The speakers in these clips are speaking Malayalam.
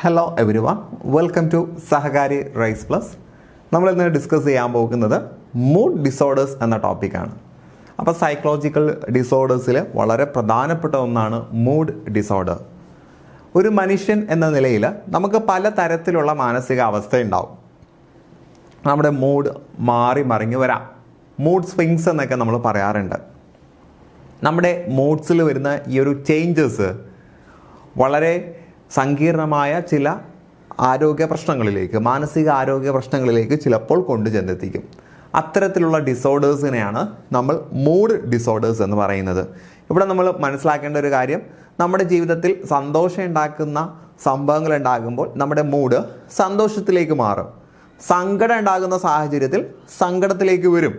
Hello everyone, welcome to Sahakari rise plus. നമ്മളിന്ന് ഡിസ്കസ് ചെയ്യാൻ പോകുന്നത് മൂഡ് ഡിസോർഡേഴ്സ് എന്ന ടോപ്പിക്കാണ്. അപ്പോൾ സൈക്കോളജിക്കൽ ഡിസോർഡേഴ്സിൽ വളരെ പ്രധാനപ്പെട്ട ഒന്നാണ് മൂഡ് ഡിസോർഡർ. ഒരു മനുഷ്യൻ എന്ന നിലയിൽ നമുക്ക് പല തരത്തിലുള്ള മാനസികാവസ്ഥ ഉണ്ടാവും. നമ്മുടെ മൂഡ് മാറി മറിഞ്ഞു വരാം. മൂഡ് സ്വിങ്സ് എന്നൊക്കെ നമ്മൾ പറയാറുണ്ട്. നമ്മുടെ മൂഡ്സിൽ വരുന്ന ഈ ഒരു ചേഞ്ചസ് വളരെ സങ്കീർണമായ ചില ആരോഗ്യ പ്രശ്നങ്ങളിലേക്ക്, മാനസിക ആരോഗ്യ പ്രശ്നങ്ങളിലേക്ക് ചിലപ്പോൾ കൊണ്ടു ചെന്നെത്തിക്കും. അത്തരത്തിലുള്ള ഡിസോർഡേഴ്സിനെയാണ് നമ്മൾ മൂഡ് ഡിസോർഡേഴ്സ് എന്ന് പറയുന്നത്. ഇവിടെ നമ്മൾ മനസ്സിലാക്കേണ്ട ഒരു കാര്യം, നമ്മുടെ ജീവിതത്തിൽ സന്തോഷം ഉണ്ടാക്കുന്ന സംഭവങ്ങൾ ഉണ്ടാകുമ്പോൾ നമ്മുടെ മൂഡ് സന്തോഷത്തിലേക്ക് മാറും. സങ്കടം ഉണ്ടാകുന്ന സാഹചര്യത്തിൽ സങ്കടത്തിലേക്ക് വരും.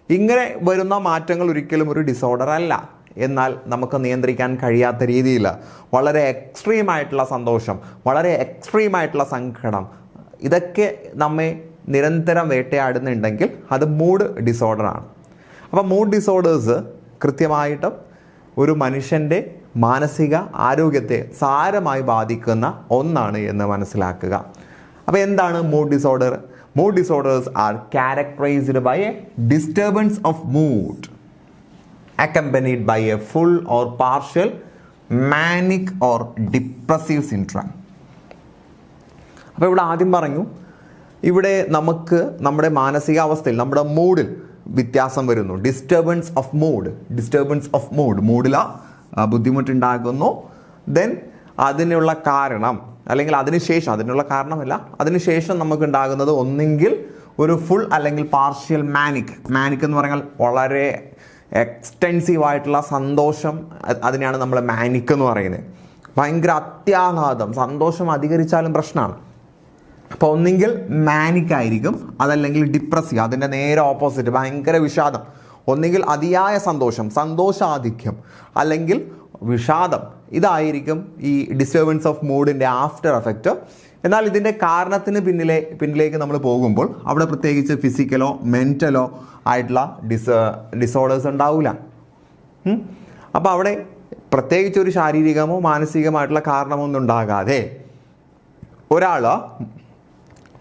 ഇങ്ങനെ വരുന്ന മാറ്റങ്ങൾ ഒരിക്കലും ഒരു ഡിസോർഡർ അല്ല. എന്നാൽ നമുക്ക് നിയന്ത്രിക്കാൻ കഴിയാത്ത രീതിയിൽ വളരെ എക്സ്ട്രീമായിട്ടുള്ള സന്തോഷം, വളരെ എക്സ്ട്രീമായിട്ടുള്ള സങ്കടം, ഇതൊക്കെ നമ്മെ നിരന്തരം വേട്ടയാടുന്നുണ്ടെങ്കിൽ അത് മൂഡ് ഡിസോർഡറാണ്. അപ്പോൾ മൂഡ് ഡിസോർഡേഴ്സ് കൃത്യമായിട്ടും ഒരു മനുഷ്യൻ്റെ മാനസിക ആരോഗ്യത്തെ സാരമായി ബാധിക്കുന്ന ഒന്നാണ് എന്ന് മനസ്സിലാക്കുക. അപ്പോൾ എന്താണ് mood disorder? Mood disorders are characterized by a disturbance of mood accompanied by a full or partial manic or depressive syndrome. അപ്പോൾ ഇവിടെ ആദ്യം പറഞ്ഞു, ഇവിടെ നമുക്ക് നമ്മുടെ മാനസികാവസ്ഥയിൽ, നമ്മുടെ മൂഡിൽ വ്യത്യാസം വരുന്നു. ഡിസ്റ്റർബൻസ് ഓഫ് മൂഡ്, മൂഡിൽ ബുദ്ധിമുട്ടുണ്ടാകുന്നു. ദെൻ അതിനുള്ള കാരണം, അല്ലെങ്കിൽ അതിനുള്ള കാരണമല്ല, അതിനുശേഷം നമുക്ക് ഉണ്ടാകുന്നത് ഒന്നെങ്കിൽ ഒരു ഫുൾ അല്ലെങ്കിൽ പാർഷ്യൽ മാനിക് എന്ന് പറഞ്ഞാൽ വളരെ എക്സ്റ്റെൻസീവായിട്ടുള്ള സന്തോഷം, അതിനെയാണ് നമ്മൾ മാനിക് എന്ന് പറയുന്നത്. ഭയങ്കര അത്യാഘാതം, സന്തോഷം അധികരിച്ചാലും പ്രശ്നമാണ്. അപ്പോൾ ഒന്നെങ്കിൽ മാനിക് ആയിരിക്കും, അതല്ലെങ്കിൽ ഡിപ്രസീവ്, അതിൻ്റെ നേരെ ഓപ്പോസിറ്റ് ഭയങ്കര വിഷാദം. ഒന്നെങ്കിൽ അതിയായ സന്തോഷാധിക്യം, അല്ലെങ്കിൽ വിഷാദം. ഇതായിരിക്കും ഈ ഡിസ്റ്റർബൻസ് ഓഫ് മൂഡിൻ്റെ ആഫ്റ്റർ എഫക്റ്റ്. എന്നാൽ ഇതിൻ്റെ കാരണത്തിന് പിന്നിലേക്ക് നമ്മൾ പോകുമ്പോൾ അവിടെ പ്രത്യേകിച്ച് ഫിസിക്കലോ മെൻ്റലോ ആയിട്ടുള്ള ഡിസോർഡേഴ്സ് ഉണ്ടാവില്ല. അപ്പോൾ അവിടെ പ്രത്യേകിച്ച് ഒരു ശാരീരികമോ മാനസികമായിട്ടുള്ള കാരണമൊന്നും ഉണ്ടാകാതെ ഒരാൾ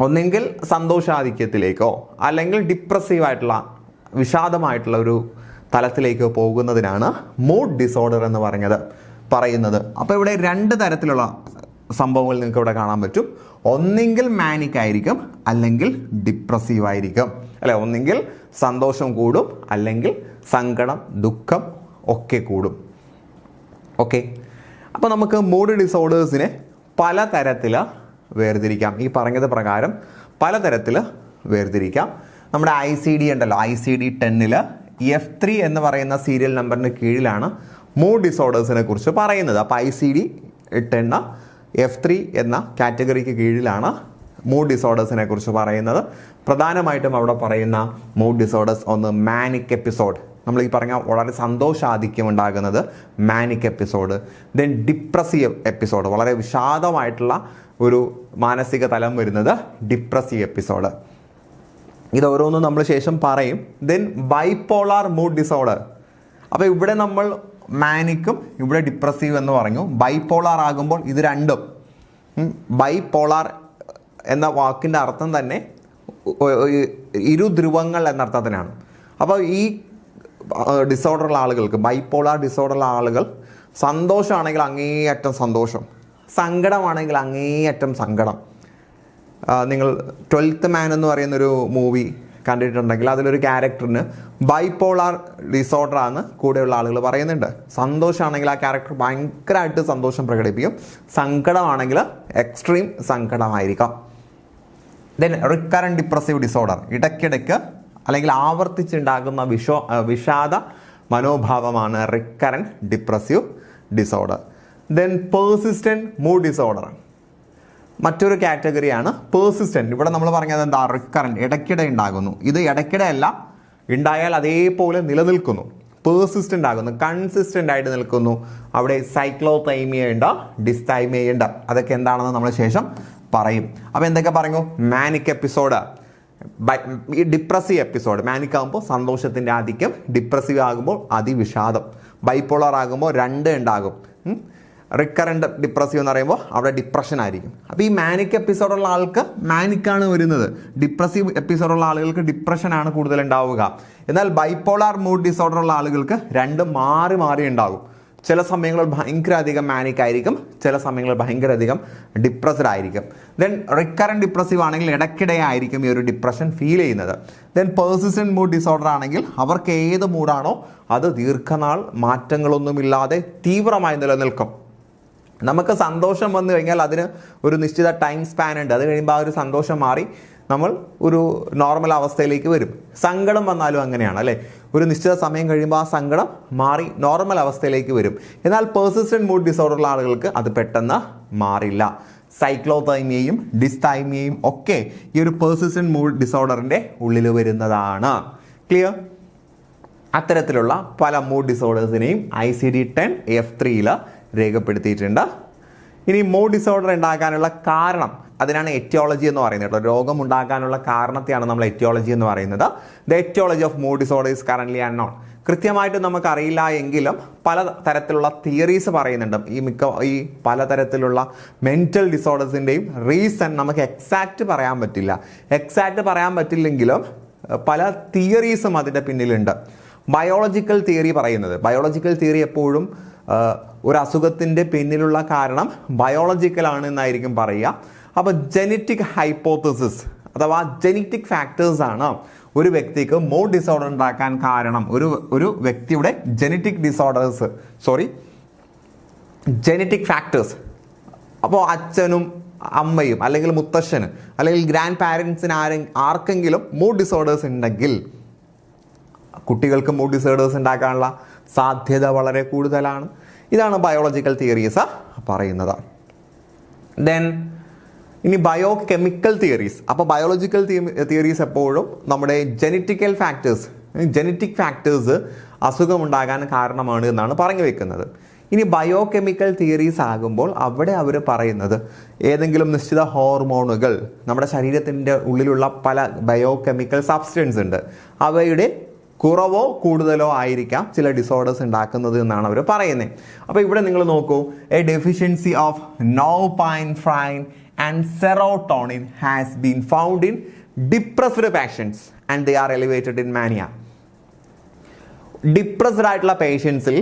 ഒന്നെങ്കിൽ സന്തോഷാധിക്യത്തിലേക്കോ അല്ലെങ്കിൽ ഡിപ്രസീവായിട്ടുള്ള വിഷാദമായിട്ടുള്ള ഒരു തലത്തിലേക്കോ പോകുന്നതിനാണ് മൂഡ് ഡിസോർഡർ എന്ന് പറയുന്നത്. അപ്പോൾ ഇവിടെ രണ്ട് തരത്തിലുള്ള സംഭവങ്ങൾ നിങ്ങൾക്ക് ഇവിടെ കാണാൻ പറ്റും. ഒന്നെങ്കിൽ മാനിക് ആയിരിക്കും, അല്ലെങ്കിൽ ഡിപ്രസീവ് ആയിരിക്കും, അല്ലെ? ഒന്നെങ്കിൽ സന്തോഷം കൂടും, അല്ലെങ്കിൽ സങ്കടം, ദുഃഖം ഒക്കെ കൂടും. ഓക്കെ, അപ്പോൾ നമുക്ക് മൂഡ് ഡിസോർഡേഴ്സിനെ പലതരത്തിൽ വേർതിരിക്കാം. ഈ പറഞ്ഞത് പ്രകാരം പലതരത്തിൽ വേർതിരിക്കാം. നമ്മുടെ ICD ഉണ്ടല്ലോ, ICD-10 F3 എന്ന് പറയുന്ന സീരിയൽ നമ്പറിന് കീഴിലാണ് മൂഡ് ഡിസോർഡേഴ്സിനെ കുറിച്ച് പറയുന്നത്. അപ്പോൾ ICD-10 F3 എന്ന കാറ്റഗറിക്ക് കീഴിലാണ് മൂഡ് ഡിസോർഡേഴ്സിനെ കുറിച്ച് പറയുന്നത്. പ്രധാനമായിട്ടും അവിടെ പറയുന്ന മൂഡ് ഡിസോർഡേഴ്സ്, ഒന്ന് മാനിക് എപ്പിസോഡ്, നമ്മൾ ഈ പറഞ്ഞ വളരെ സന്തോഷാധിക്യം ഉണ്ടാകുന്നത് manic episode. Then depressive episode, വളരെ വിഷാദമായിട്ടുള്ള ഒരു മാനസിക തലം വരുന്നത് ഡിപ്രസീവ് എപ്പിസോഡ്. ഇത് ഓരോന്നും നമ്മൾ ശേഷം പറയും. Then bipolar mood disorder. അപ്പോൾ ഇവിടെ നമ്മൾ മാനിക്കും ഇവിടെ ഡിപ്രസീവ് എന്ന് പറഞ്ഞു. ബൈപോളാർ ആകുമ്പോൾ ഇത് രണ്ടും, ബൈപോളാർ എന്ന വാക്കിൻ്റെ അർത്ഥം തന്നെ ഇരുധ്രുവങ്ങൾ എന്നർത്ഥത്തിനാണ്. അപ്പോൾ ഈ ഡിസോർഡറുള്ള ആളുകൾക്ക്, ബൈപോളാർ ഡിസോർഡറുള്ള ആളുകൾ സന്തോഷമാണെങ്കിൽ അങ്ങേയറ്റം സന്തോഷം, സങ്കടമാണെങ്കിൽ അങ്ങേയറ്റം സങ്കടം. നിങ്ങൾ 12th മാൻ എന്ന് പറയുന്നൊരു മൂവി കണ്ടിട്ടുണ്ടെങ്കിൽ അതിലൊരു ക്യാരക്ടറിന് ബൈപോളാർ ഡിസോർഡറാണ് കൂടെയുള്ള ആളുകൾ പറയുന്നുണ്ട്. സന്തോഷമാണെങ്കിൽ ആ ക്യാരക്ടർ ഭയങ്കരമായിട്ട് സന്തോഷം പ്രകടിപ്പിക്കും, സങ്കടമാണെങ്കിൽ എക്സ്ട്രീം സങ്കടമായിരിക്കാം. ദെൻ റിക്കറൻറ്റ് ഡിപ്രസീവ് ഡിസോർഡർ, ഇടയ്ക്കിടയ്ക്ക് അല്ലെങ്കിൽ ആവർത്തിച്ചുണ്ടാകുന്ന വിഷാദ മനോഭാവമാണ് recurrent depressive disorder. Then persistent mood disorder മറ്റൊരു കാറ്റഗറിയാണ്. പേഴ്സിസ്റ്റൻറ്റ്, ഇവിടെ നമ്മൾ പറഞ്ഞത് എന്താ? റിക്കറൻറ്റ്, ഇടയ്ക്കിടെ ഉണ്ടാകുന്നു. ഇത് ഇടയ്ക്കിടെ അല്ല, ഉണ്ടായാൽ അതേപോലെ നിലനിൽക്കുന്നു. പേഴ്സിസ്റ്റൻ്റ് ആകുന്നു, കൺസിസ്റ്റൻ്റ് ആയിട്ട് നിൽക്കുന്നു. അവിടെ സൈക്ലോതൈമിയ ഉണ്ട്, ഡിസ്തൈമിയ ഉണ്ട്. അതൊക്കെ എന്താണെന്ന് നമ്മൾ ശേഷം പറയും. അപ്പോൾ എന്തൊക്കെ പറഞ്ഞു? മാനിക് എപ്പിസോഡ്, ഈ ഡിപ്രസീവ് എപ്പിസോഡ്. മാനിക് ആകുമ്പോൾ സന്തോഷത്തിൻ്റെ ആധിക്യം, ഡിപ്രസീവ് ആകുമ്പോൾ അതിവിഷാദം, ബൈപോളർ ആകുമ്പോൾ രണ്ട് ഉണ്ടാകും. റിക്കറൻറ്റ് ഡിപ്രസീവ് എന്ന് പറയുമ്പോൾ അവിടെ ഡിപ്രഷൻ ആയിരിക്കും. അപ്പോൾ ഈ മാനിക് എപ്പിസോഡുള്ള ആൾക്ക് മാനിക്കാണ് വരുന്നത്, ഡിപ്രസീവ് എപ്പിസോഡുള്ള ആളുകൾക്ക് ഡിപ്രഷനാണ് കൂടുതൽ ഉണ്ടാവുക. എന്നാൽ ബൈപ്പോളാർ മൂഡ് ഡിസോർഡർ ഉള്ള ആളുകൾക്ക് രണ്ടും മാറി മാറി ഉണ്ടാകും. ചില സമയങ്ങളിൽ ഭയങ്കര അധികം മാനിക് ആയിരിക്കും, ചില സമയങ്ങളിൽ ഭയങ്കര അധികം ഡിപ്രസ്ഡ് ആയിരിക്കും. ദെൻ റിക്കറൻറ്റ് ഡിപ്രസീവ് ആണെങ്കിൽ ഇടയ്ക്കിടെ ആയിരിക്കും ഈ ഒരു ഡിപ്രഷൻ ഫീൽ ചെയ്യുന്നത്. ദെൻ പേഴ്സിസ്റ്റൻറ്റ് മൂഡ് ഡിസോർഡർ ആണെങ്കിൽ അവർക്ക് ഏത് മൂഡാണോ അത് ദീർഘനാൾ മാറ്റങ്ങളൊന്നുമില്ലാതെ തീവ്രമായി നിലനിൽക്കും. നമുക്ക് സന്തോഷം വന്നു കഴിഞ്ഞാൽ അതിന് ഒരു നിശ്ചിത ടൈം സ്പാൻ ഉണ്ട്. അത് കഴിയുമ്പോൾ ആ ഒരു സന്തോഷം മാറി നമ്മൾ ഒരു നോർമൽ അവസ്ഥയിലേക്ക് വരും. സങ്കടം വന്നാലും അങ്ങനെയാണ് അല്ലേ, ഒരു നിശ്ചിത സമയം കഴിയുമ്പോൾ ആ സങ്കടം മാറി നോർമൽ അവസ്ഥയിലേക്ക് വരും. എന്നാൽ പേഴ്സിസ്റ്റൻറ്റ് മൂഡ് ഡിസോർഡറുള്ള ആളുകൾക്ക് അത് പെട്ടെന്ന് മാറില്ല. സൈക്ലോതൈമിയയും ഡിസ്തൈമിയയും ഒക്കെ ഈ ഒരു പേഴ്സിസ്റ്റൻറ്റ് മൂഡ് ഡിസോർഡറിൻ്റെ ഉള്ളിൽ വരുന്നതാണ്. ക്ലിയർ? അത്തരത്തിലുള്ള പല മൂഡ് ഡിസോർഡേഴ്സിനെയും ICD-10 F3 രേഖപ്പെടുത്തിയിട്ടുണ്ട്. ഇനി മൂഡ് ഡിസോർഡർ ഉണ്ടാകാനുള്ള കാരണം, അതിനാണ് എറ്റിയോളജി എന്ന് പറയുന്നത് കേട്ടോ. രോഗം ഉണ്ടാകാനുള്ള കാരണത്തെയാണ് നമ്മൾ എറ്റിയോളജി എന്ന് പറയുന്നത്. The etiology of mood disorder is currently unknown. കൃത്യമായിട്ട് നമുക്കറിയില്ല എങ്കിലും പല തരത്തിലുള്ള തിയറീസ് പറയുന്നുണ്ട്. ഈ പലതരത്തിലുള്ള മെൻ്റൽ ഡിസോർഡേഴ്സിൻ്റെയും റീസൺ നമുക്ക് എക്സാക്റ്റ് പറയാൻ പറ്റില്ല. എക്സാക്റ്റ് പറയാൻ പറ്റില്ലെങ്കിലും പല തിയറീസും അതിൻ്റെ പിന്നിലുണ്ട്. ബയോളജിക്കൽ തിയറി പറയുന്നത്, ബയോളജിക്കൽ തിയറി എപ്പോഴും ഒരു അസുഖത്തിൻ്റെ പിന്നിലുള്ള കാരണം ബയോളജിക്കലാണ് എന്നായിരിക്കും പറയുക. അപ്പോൾ ജെനറ്റിക് ഹൈപ്പോത്തസിസ് അഥവാ ജെനറ്റിക് ഫാക്ടേഴ്സാണ് ഒരു വ്യക്തിക്ക് മൂഡ് ഡിസോർഡർ ഉണ്ടാക്കാൻ കാരണം. ഒരു വ്യക്തിയുടെ ജെനറ്റിക് ഫാക്ടേഴ്സ്. അപ്പോൾ അച്ഛനും അമ്മയും അല്ലെങ്കിൽ മുത്തശ്ശന് അല്ലെങ്കിൽ ഗ്രാൻഡ് പാരൻസിന് ആർക്കെങ്കിലും മൂഡ് ഡിസോർഡേഴ്സ് ഉണ്ടെങ്കിൽ കുട്ടികൾക്ക് മൂഡ് ഡിസോർഡേഴ്സ് ഉണ്ടാക്കാനുള്ള സാധ്യത വളരെ കൂടുതലാണ്. ഇതാണ് ബയോളജിക്കൽ തിയറീസ് പറയുന്നത്. ദെൻ ഇനി ബയോ കെമിക്കൽ തിയറീസ്. അപ്പോൾ ബയോളജിക്കൽ തിയറീസ് എപ്പോഴും നമ്മുടെ ജെനറ്റിക് ഫാക്ടേഴ്സ് അസുഖമുണ്ടാകാൻ കാരണമാണ് എന്നാണ് പറഞ്ഞു വെക്കുന്നത്. ഇനി ബയോ കെമിക്കൽ തിയറീസ് ആകുമ്പോൾ അവിടെ അവർ പറയുന്നത് ഏതെങ്കിലും നിശ്ചിത ഹോർമോണുകൾ, നമ്മുടെ ശരീരത്തിൻ്റെ ഉള്ളിലുള്ള പല ബയോ കെമിക്കൽ സബ്സ്റ്റൻസ് ഉണ്ട്, അവയുടെ കുറവോ കൂടുതലോ ആയിരിക്കാം ചില ഡിസോർഡേഴ്സ് ഉണ്ടാക്കുന്നത് എന്നാണ് അവർ പറയുന്നത്. അപ്പോൾ ഇവിടെ നിങ്ങൾ നോക്കൂ, a deficiency of norepinephrine and serotonin has been found in depressed patients and they are elevated in mania. Depressed ആയിട്ടുള്ള പേഷ്യൻസിൽ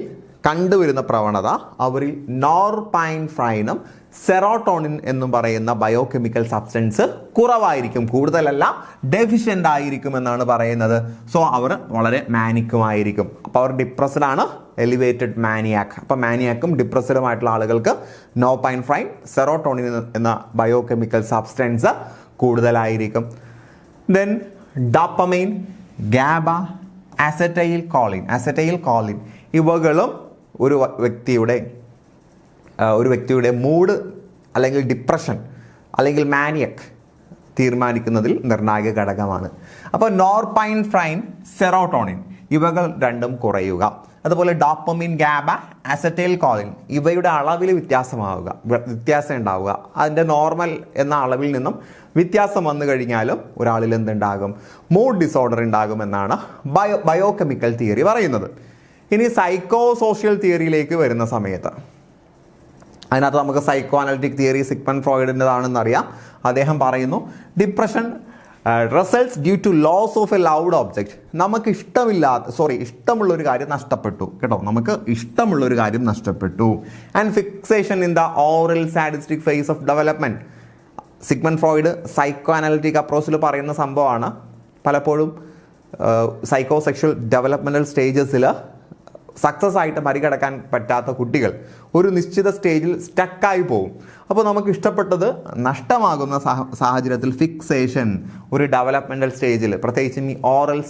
കണ്ടുവരുന്ന പ്രവണത അവരിൽ നോർപൈൻഫ്രൈനും സെറോട്ടോണിൻ എന്നും പറയുന്ന ബയോ കെമിക്കൽ സബ്സ്റ്റൻസ് കുറവായിരിക്കും, കൂടുതലല്ല ഡെഫിഷ്യൻ്റ് ആയിരിക്കും എന്നാണ് പറയുന്നത്. സോ അവർ വളരെ മാനിക്കുമായിരിക്കും. അപ്പോൾ അവർ ഡിപ്രസ്ഡ് ആണ്, എലിവേറ്റഡ് മാനിയാക്ക്. അപ്പോൾ മാനിയാക്കും ഡിപ്രസ്ഡുമായിട്ടുള്ള ആളുകൾക്ക് നോർപൈൻഫ്രൈൻ, സെറോട്ടോണിൻ എന്ന ബയോ കെമിക്കൽ സബ്സ്റ്റൻസ് കൂടുതലായിരിക്കും. Then dopamine, GABA, acetyl choline ഇവകളും ഒരു വ്യക്തിയുടെ മൂഡ് അല്ലെങ്കിൽ ഡിപ്രഷൻ അല്ലെങ്കിൽ മാനിയക് തീരുമാനിക്കുന്നതിൽ നിർണായക ഘടകമാണ്. അപ്പോൾ നോർപൈൻഫ്രൈൻ, സെറോട്ടോണിൻ ഇവകൾ രണ്ടും കുറയുക, അതുപോലെ ഡോപ്പമിൻ, ഗാബ, അസറ്റൈൽ കോളിൻ ഇവയുടെ അളവിൽ വ്യത്യാസം ഉണ്ടാവുക. അതിൻ്റെ നോർമൽ എന്ന അളവിൽ നിന്നും വ്യത്യാസം വന്നു കഴിഞ്ഞാലും ഒരാളിൽ എന്തുണ്ടാകും? മൂഡ് ഡിസോർഡർ ഉണ്ടാകുമെന്നാണ് ബയോ കെമിക്കൽ തിയറി പറയുന്നത്. ഇനി സൈക്കോ സോഷ്യൽ തിയറിയിലേക്ക് വരുന്ന സമയത്ത് അതിനകത്ത് നമുക്ക് സൈക്കോ അനലിറ്റിക് തിയറി സിഗ്മണ്ട് ഫ്രോയിഡിൻ്റെതാണെന്ന് അറിയാം. അദ്ദേഹം പറയുന്നു depression results due to loss of a loved object. നമുക്ക് ഇഷ്ടമുള്ളൊരു കാര്യം നഷ്ടപ്പെട്ടു കേട്ടോ, നമുക്ക് ഇഷ്ടമുള്ളൊരു കാര്യം നഷ്ടപ്പെട്ടു. And fixation in the oral sadistic phase of development. Sigmund Freud psycho analytic അപ്രോച്ചിൽ പറയുന്ന സംഭവമാണ്. പലപ്പോഴും സൈക്കോ സെക്ഷൽ ഡെവലപ്മെൻറ്റൽ സ്റ്റേജസിൽ സക്സസ് ആയിട്ട് മറികടക്കാൻ പറ്റാത്ത കുട്ടികൾ ഒരു നിശ്ചിത സ്റ്റേജിൽ സ്റ്റക്കായി പോകും. അപ്പോൾ നമുക്ക് ഇഷ്ടപ്പെട്ടത് നഷ്ടമാകുന്ന സാഹചര്യത്തിൽ ഫിക്സേഷൻ, ഒരു ഡെവലപ്മെൻറ്റൽ സ്റ്റേജിൽ പ്രത്യേകിച്ചും ഈ ഓറൽ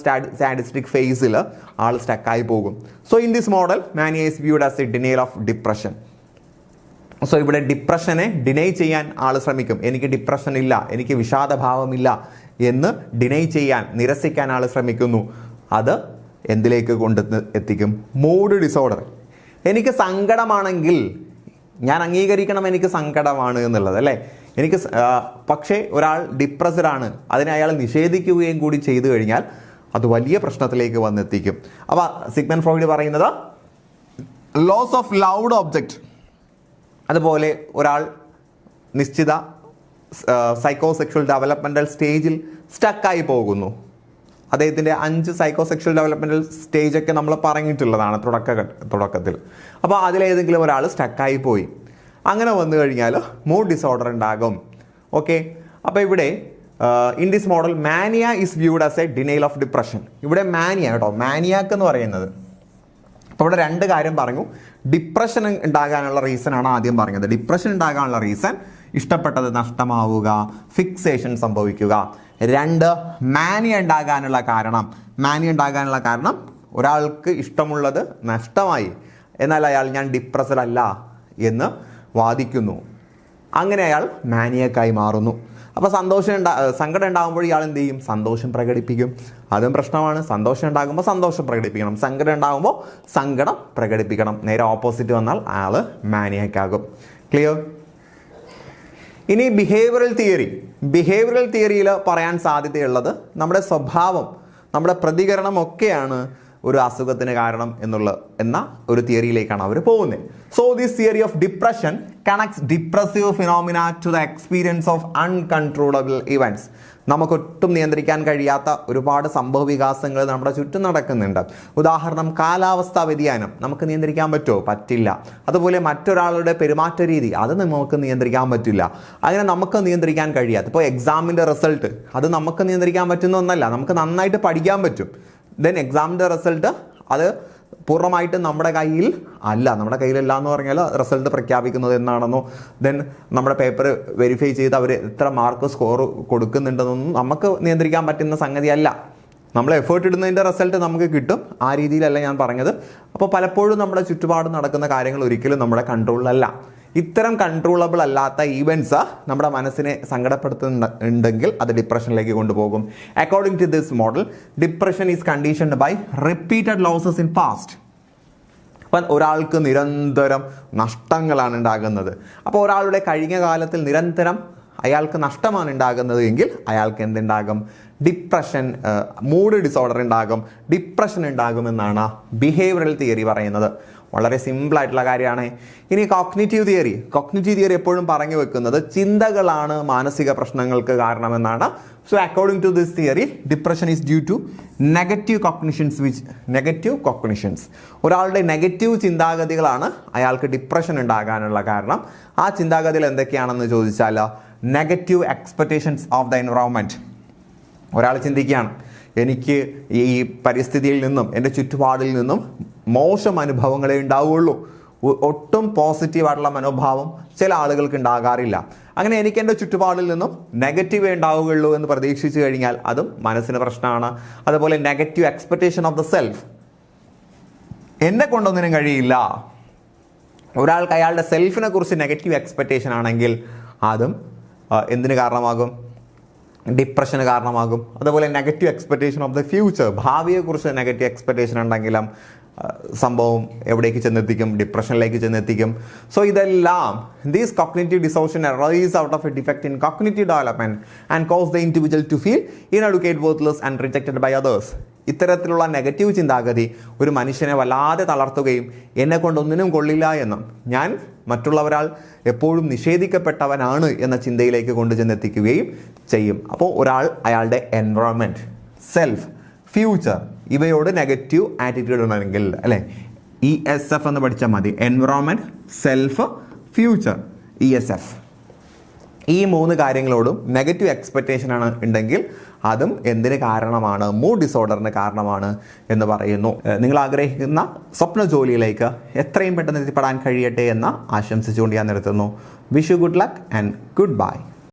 സാഡിസ്റ്റിക് ഫേസിൽ ആൾ സ്റ്റക്കായി പോകും. So in this model mania is viewed as a denial of depression. So ഇവിടെ ഡിപ്രഷനെ ഡിനൈ ചെയ്യാൻ ആൾ ശ്രമിക്കും. എനിക്ക് ഡിപ്രഷൻ ഇല്ല, എനിക്ക് വിഷാദഭാവമില്ല എന്ന് ഡിനൈ ചെയ്യാൻ, നിരസിക്കാൻ ആൾ ശ്രമിക്കുന്നു. അത് എന്തിലേക്ക് എത്തിക്കും? Mood disorder. എനിക്ക് സങ്കടമാണെങ്കിൽ ഞാൻ അംഗീകരിക്കണം എനിക്ക് സങ്കടമാണ് എന്നുള്ളത് അല്ലേ. പക്ഷേ ഒരാൾ ഡിപ്രസ്ഡ് ആണ്, അതിനെ അയാൾ നിഷേധിക്കുകയും കൂടി ചെയ്തു കഴിഞ്ഞാൽ അത് വലിയ പ്രശ്നത്തിലേക്ക് വന്നെത്തിക്കും. അപ്പോൾ സിഗ്മണ്ട് ഫ്രോയിഡ് പറയുന്നത് ലോസ് ഓഫ് ലൗഡ് ഒബ്ജക്റ്റ് അതുപോലെ ഒരാൾ നിശ്ചിത സൈക്കോസെക്ഷൽ ഡെവലപ്മെൻ്റൽ സ്റ്റേജിൽ സ്റ്റക്കായി പോകുന്നു. അദ്ദേഹത്തിൻ്റെ 5 സൈക്കോസെക്ഷൽ ഡെവലപ്മെൻ്റൽ സ്റ്റേജൊക്കെ നമ്മൾ പറഞ്ഞിട്ടുള്ളതാണ് തുടക്കത്തിൽ. അപ്പോൾ അതിലേതെങ്കിലും ഒരാൾ സ്റ്റക്കായി പോയി, അങ്ങനെ വന്നു കഴിഞ്ഞാൽ മൂഡ് ഡിസോർഡർ ഉണ്ടാകും. ഓക്കെ, അപ്പോൾ ഇവിടെ in this model mania is viewed as a denial of depression. ഇവിടെ മാനിയ കേട്ടോ, മാനിയാക്ക് എന്ന് പറയുന്നത്. അപ്പോൾ ഇവിടെ 2 കാര്യം പറഞ്ഞു. ഡിപ്രഷൻ ഉണ്ടാകാനുള്ള റീസൺ ആണ് ആദ്യം പറഞ്ഞത്. ഡിപ്രഷൻ ഉണ്ടാകാനുള്ള റീസൺ ഇഷ്ടപ്പെട്ടത് നഷ്ടമാവുക, ഫിക്സേഷൻ സംഭവിക്കുക. 2 മാനിയ ഉണ്ടാകാനുള്ള കാരണം ഒരാൾക്ക് ഇഷ്ടമുള്ളത് നഷ്ടമായി, എന്നാൽ അയാൾ ഞാൻ ഡിപ്രസ്ഡ് അല്ല എന്ന് വാദിക്കുന്നു. അങ്ങനെ അയാൾ മാനിയക്കായി മാറുന്നു. അപ്പോൾ സങ്കടം ഉണ്ടാകുമ്പോൾ ഇയാൾ എന്ത് ചെയ്യും? സന്തോഷം പ്രകടിപ്പിക്കും. അതും പ്രശ്നമാണ്. സന്തോഷം ഉണ്ടാകുമ്പോൾ സന്തോഷം പ്രകടിപ്പിക്കണം, സങ്കടം ഉണ്ടാകുമ്പോൾ സങ്കടം പ്രകടിപ്പിക്കണം. നേരെ ഓപ്പോസിറ്റ് വന്നാൽ അയാൾ മാനിയക്കാകും. ക്ലിയർ? ഇനി ബിഹേവിയറൽ തിയറിയിൽ പറയാൻ സാധ്യതയുള്ളത് നമ്മുടെ സ്വഭാവം, നമ്മുടെ പ്രതികരണം ഒക്കെയാണ് ഒരു അസുഖത്തിന് കാരണം എന്ന ഒരു തിയറിയിലേക്കാണ് അവർ പോകുന്നത്. So this theory of depression connects depressive phenomena to the experience of uncontrollable events. നമുക്കൊട്ടും നിയന്ത്രിക്കാൻ കഴിയാത്ത ഒരുപാട് സംഭവ വികാസങ്ങൾ നമ്മുടെ ചുറ്റും നടക്കുന്നുണ്ട്. ഉദാഹരണം, കാലാവസ്ഥാ വ്യതിയാനം നമുക്ക് നിയന്ത്രിക്കാൻ പറ്റുമോ? പറ്റില്ല. അതുപോലെ മറ്റൊരാളുടെ പെരുമാറ്റ രീതി, അത് നമുക്ക് നിയന്ത്രിക്കാൻ പറ്റില്ല. അങ്ങനെ നമുക്ക് നിയന്ത്രിക്കാൻ കഴിയാത്ത, ഇപ്പോൾ എക്സാമിൻ്റെ റിസൾട്ട്, അത് നമുക്ക് നിയന്ത്രിക്കാൻ പറ്റുന്ന ഒന്നല്ല. നമുക്ക് നന്നായിട്ട് പഠിക്കാൻ പറ്റും. ദെൻ എക്സാമിൻ്റെ റിസൾട്ട് അത് പൂർണ്ണമായിട്ട് നമ്മുടെ കയ്യിലല്ല എന്ന് പറഞ്ഞാൽ റിസൾട്ട് പ്രഖ്യാപിക്കുന്നത് എന്നാണെന്നോ, ദെൻ നമ്മുടെ പേപ്പർ വെരിഫൈ ചെയ്ത് അവർ എത്ര മാർക്ക് സ്കോർ കൊടുക്കുന്നുണ്ടെന്നൊന്നും നമുക്ക് നിയന്ത്രിക്കാൻ പറ്റുന്ന സംഗതിയല്ല. നമ്മൾ എഫേർട്ട് ഇടുന്നതിൻ്റെ റിസൾട്ട് നമുക്ക് കിട്ടും. ആ രീതിയിലല്ല ഞാൻ പറഞ്ഞത്. അപ്പോൾ പലപ്പോഴും നമ്മുടെ ചുറ്റുപാട് നടക്കുന്ന കാര്യങ്ങൾ ഒരിക്കലും നമ്മുടെ കൺട്രോളിലല്ല. ഇത്തരം കൺട്രോളബിൾ അല്ലാത്ത ഈവൻസ് നമ്മുടെ മനസ്സിനെ സങ്കടപ്പെടുത്തുന്നുണ്ടെങ്കിൽ അത് ഡിപ്രഷനിലേക്ക് കൊണ്ടുപോകും. According to this model, depression is conditioned by repeated losses in past. അപ്പം ഒരാൾക്ക് നിരന്തരം നഷ്ടങ്ങളാണ് ഉണ്ടാകുന്നത്. അപ്പോൾ ഒരാളുടെ കഴിഞ്ഞ കാലത്തിൽ നിരന്തരം അയാൾക്ക് നഷ്ടമാണ് ഉണ്ടാകുന്നത് എങ്കിൽ അയാൾക്ക് എന്തുണ്ടാകും? ഡിപ്രഷൻ, മൂഡ് ഡിസോർഡർ ഉണ്ടാകും, ഡിപ്രഷൻ ഉണ്ടാകുമെന്നാണ് ബിഹേവിയറൽ തിയറി പറയുന്നത്. വളരെ സിമ്പിളായിട്ടുള്ള കാര്യമാണ്. ഇനി കോഗ്നിറ്റീവ് തിയറി എപ്പോഴും പറഞ്ഞു വെക്കുന്നത് ചിന്തകളാണ് മാനസിക പ്രശ്നങ്ങൾക്ക് കാരണമെന്നാണ്. So according to this theory, depression is due to negative cognitions. ഒരാളുടെ നെഗറ്റീവ് ചിന്താഗതികളാണ് അയാൾക്ക് ഡിപ്രഷൻ ഉണ്ടാകാനുള്ള കാരണം. ആ ചിന്താഗതികൾ എന്തൊക്കെയാണെന്ന് ചോദിച്ചാൽ, negative expectations of the environment. ഒരാൾ ചിന്തിക്കുകയാണ്, എനിക്ക് ഈ പരിസ്ഥിതിയിൽ നിന്നും എൻ്റെ ചുറ്റുപാടിൽ നിന്നും മോശം അനുഭവങ്ങളെ ഉണ്ടാവുകയുള്ളൂ. ഒട്ടും പോസിറ്റീവായിട്ടുള്ള മനോഭാവം ചില ആളുകൾക്ക് ഉണ്ടാകാറില്ല. അങ്ങനെ എനിക്ക് എൻ്റെ ചുറ്റുപാടിൽ നിന്നും നെഗറ്റീവേ ഉണ്ടാവുകയുള്ളൂ എന്ന് പ്രതീക്ഷിച്ചു കഴിഞ്ഞാൽ അതും മനസ്സിന് പ്രശ്നമാണ്. അതുപോലെ negative expectation of the self, എന്നെ കൊണ്ടൊന്നിനും കഴിയില്ല. ഒരാൾക്ക് അയാളുടെ സെൽഫിനെ കുറിച്ച് നെഗറ്റീവ് എക്സ്പെക്റ്റേഷൻ ആണെങ്കിൽ അതും എന്തിന് കാരണമാകും? ഡിപ്രഷന് കാരണമാകും. അതുപോലെ negative expectation of the future, ഭാവിയെക്കുറിച്ച് നെഗറ്റീവ് എക്സ്പെക്റ്റേഷൻ ഉണ്ടെങ്കിലും സംഭവം എവിടേക്ക് ചെന്നെത്തിക്കും? ഡിപ്രഷനിലേക്ക് ചെന്നെത്തിക്കും. സോ ഇതെല്ലാം these cognitive distortion arise out of a defect in cognitive development and cause the individual to feel inadequate, worthless and rejected by others. ഇത്തരത്തിലുള്ള നെഗറ്റീവ് ചിന്താഗതി ഒരു മനുഷ്യനെ വല്ലാതെ തളർത്തുകയും എന്നെ കൊണ്ടൊന്നിനും കൊള്ളില്ല എന്നും ഞാൻ മറ്റുള്ളവരാൾ എപ്പോഴും നിഷേധിക്കപ്പെട്ടവനാണ് എന്ന ചിന്തയിലേക്ക് കൊണ്ടുചെന്നെത്തിക്കുകയും ചെയ്യും. അപ്പോൾ ഒരാൾ അയാളുടെ എൻവറോൺമെൻറ്റ്, സെൽഫ്, ഫ്യൂച്ചർ ഇവയോട് നെഗറ്റീവ് ആറ്റിറ്റ്യൂഡ് ഉണ്ടെങ്കിൽ, അല്ലേ, ESF എന്ന് പഠിച്ചാൽ മതി. Environment, self, future, ESF. ഈ 3 കാര്യങ്ങളോടും നെഗറ്റീവ് എക്സ്പെക്റ്റേഷനാണ് ഉണ്ടെങ്കിൽ അതും എന്തിന് കാരണമാണ്? മൂഡ് ഡിസോർഡറിന് കാരണമാണ് എന്ന് പറയുന്നു. നിങ്ങൾ ആഗ്രഹിക്കുന്ന സ്വപ്ന ജോലിയിലേക്ക് എത്രയും പെട്ടെന്ന് എത്തിപ്പെടാൻ കഴിയട്ടെ എന്ന് ആശംസിച്ചുകൊണ്ട് ഞാൻ നിർത്തുന്നു. Wish you good luck and good bye.